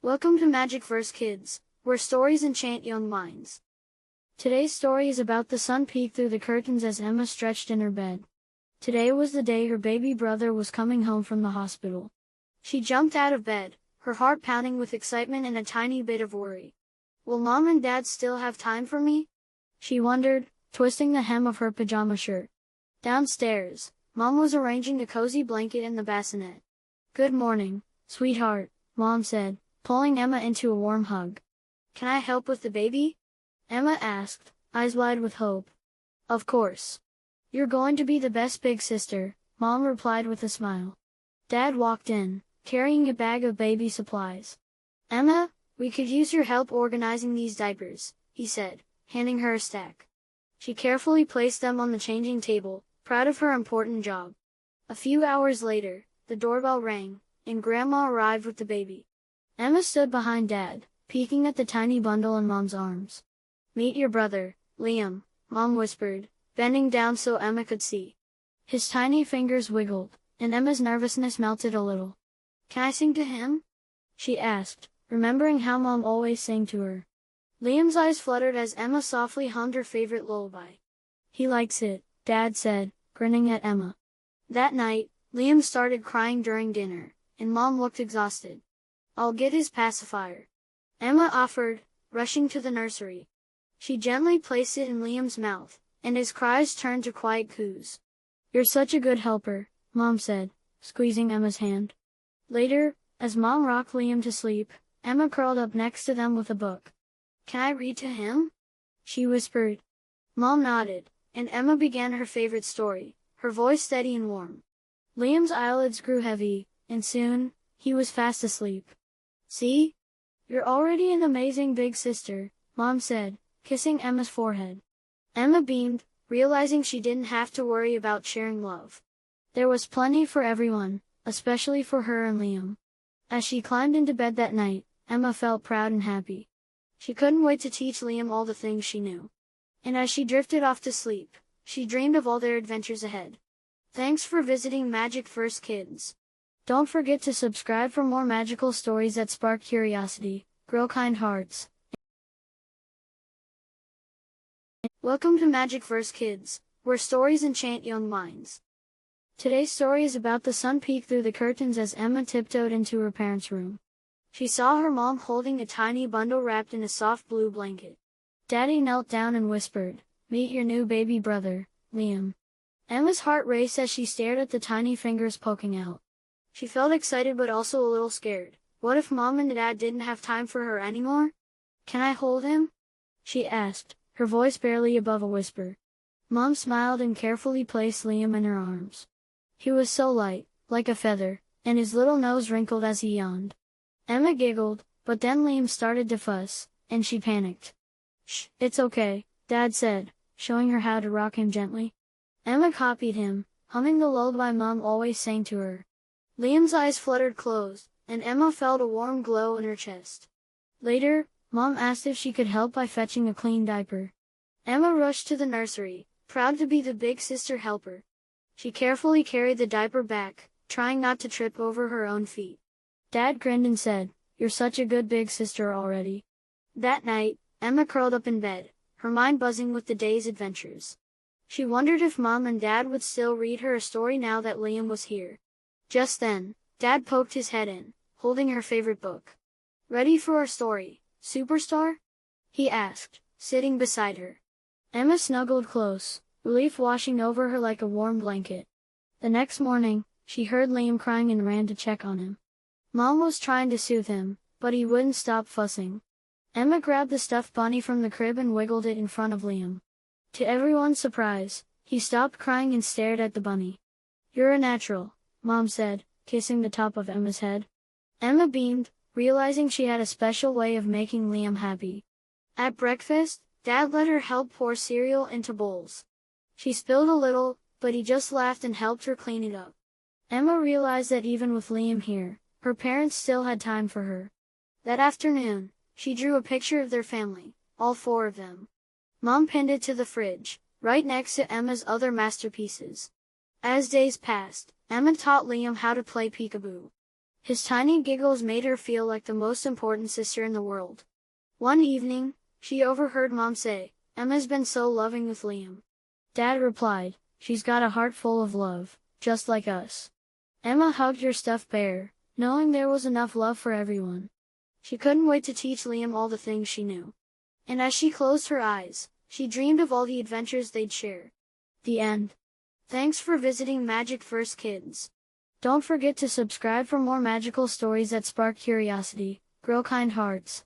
Welcome to Magic Verse Kids, where stories enchant young minds. Today's story is about the sun peeked through the curtains as Emma stretched in her bed. Today was the day her baby brother was coming home from the hospital. She jumped out of bed, her heart pounding with excitement and a tiny bit of worry. Will Mom and Dad still have time for me? She wondered, twisting the hem of her pajama shirt. Downstairs, Mom was arranging the cozy blanket in the bassinet. Good morning, sweetheart, Mom said, pulling Emma into a warm hug. Can I help with the baby? Emma asked, eyes wide with hope. Of course. You're going to be the best big sister, Mom replied with a smile. Dad walked in, carrying a bag of baby supplies. Emma, we could use your help organizing these diapers, he said, handing her a stack. She carefully placed them on the changing table, proud of her important job. A few hours later, the doorbell rang, and Grandma arrived with the baby. Emma stood behind Dad, peeking at the tiny bundle in Mom's arms. Meet your brother, Liam, Mom whispered, bending down so Emma could see. His tiny fingers wiggled, and Emma's nervousness melted a little. Can I sing to him? She asked, remembering how Mom always sang to her. Liam's eyes fluttered as Emma softly hummed her favorite lullaby. He likes it, Dad said, grinning at Emma. That night, Liam started crying during dinner, and Mom looked exhausted. I'll get his pacifier, Emma offered, rushing to the nursery. She gently placed it in Liam's mouth, and his cries turned to quiet coos. You're such a good helper, Mom said, squeezing Emma's hand. Later, as Mom rocked Liam to sleep, Emma curled up next to them with a book. Can I read to him? She whispered. Mom nodded, and Emma began her favorite story, her voice steady and warm. Liam's eyelids grew heavy, and soon, he was fast asleep. See? You're already an amazing big sister, Mom said, kissing Emma's forehead. Emma beamed, realizing she didn't have to worry about sharing love. There was plenty for everyone, especially for her and Liam. As she climbed into bed that night, Emma felt proud and happy. She couldn't wait to teach Liam all the things she knew. And as she drifted off to sleep, she dreamed of all their adventures ahead. Thanks for visiting Magic Verse Kids. Don't forget to subscribe for more magical stories that spark curiosity, grow kind hearts. Welcome to Magic Verse Kids, where stories enchant young minds. Today's story is about the sun peeked through the curtains as Emma tiptoed into her parents' room. She saw her mom holding a tiny bundle wrapped in a soft blue blanket. Daddy knelt down and whispered, Meet your new baby brother, Liam. Emma's heart raced as she stared at the tiny fingers poking out. She felt excited but also a little scared. What if Mom and Dad didn't have time for her anymore? Can I hold him? She asked, her voice barely above a whisper. Mom smiled and carefully placed Liam in her arms. He was so light, like a feather, and his little nose wrinkled as he yawned. Emma giggled, but then Liam started to fuss, and she panicked. Shh, it's okay, Dad said, showing her how to rock him gently. Emma copied him, humming the lullaby Mom always sang to her. Liam's eyes fluttered closed, and Emma felt a warm glow in her chest. Later, Mom asked if she could help by fetching a clean diaper. Emma rushed to the nursery, proud to be the big sister helper. She carefully carried the diaper back, trying not to trip over her own feet. Dad grinned and said, You're such a good big sister already. That night, Emma curled up in bed, her mind buzzing with the day's adventures. She wondered if Mom and Dad would still read her a story now that Liam was here. Just then, Dad poked his head in, holding her favorite book. Ready for our story, Superstar? He asked, sitting beside her. Emma snuggled close, relief washing over her like a warm blanket. The next morning, she heard Liam crying and ran to check on him. Mom was trying to soothe him, but he wouldn't stop fussing. Emma grabbed the stuffed bunny from the crib and wiggled it in front of Liam. To everyone's surprise, he stopped crying and stared at the bunny. You're a natural, Mom said, kissing the top of Emma's head. Emma beamed, realizing she had a special way of making Liam happy. At breakfast, Dad let her help pour cereal into bowls. She spilled a little, but he just laughed and helped her clean it up. Emma realized that even with Liam here, her parents still had time for her. That afternoon, she drew a picture of their family, all four of them. Mom pinned it to the fridge, right next to Emma's other masterpieces. As days passed, Emma taught Liam how to play peekaboo. His tiny giggles made her feel like the most important sister in the world. One evening, she overheard Mom say, "Emma's been so loving with Liam." Dad replied, "She's got a heart full of love, just like us." Emma hugged her stuffed bear, knowing there was enough love for everyone. She couldn't wait to teach Liam all the things she knew. And as she closed her eyes, she dreamed of all the adventures they'd share. The end. Thanks for visiting Magic First Kids. Don't forget to subscribe for more magical stories that spark curiosity, grow kind hearts,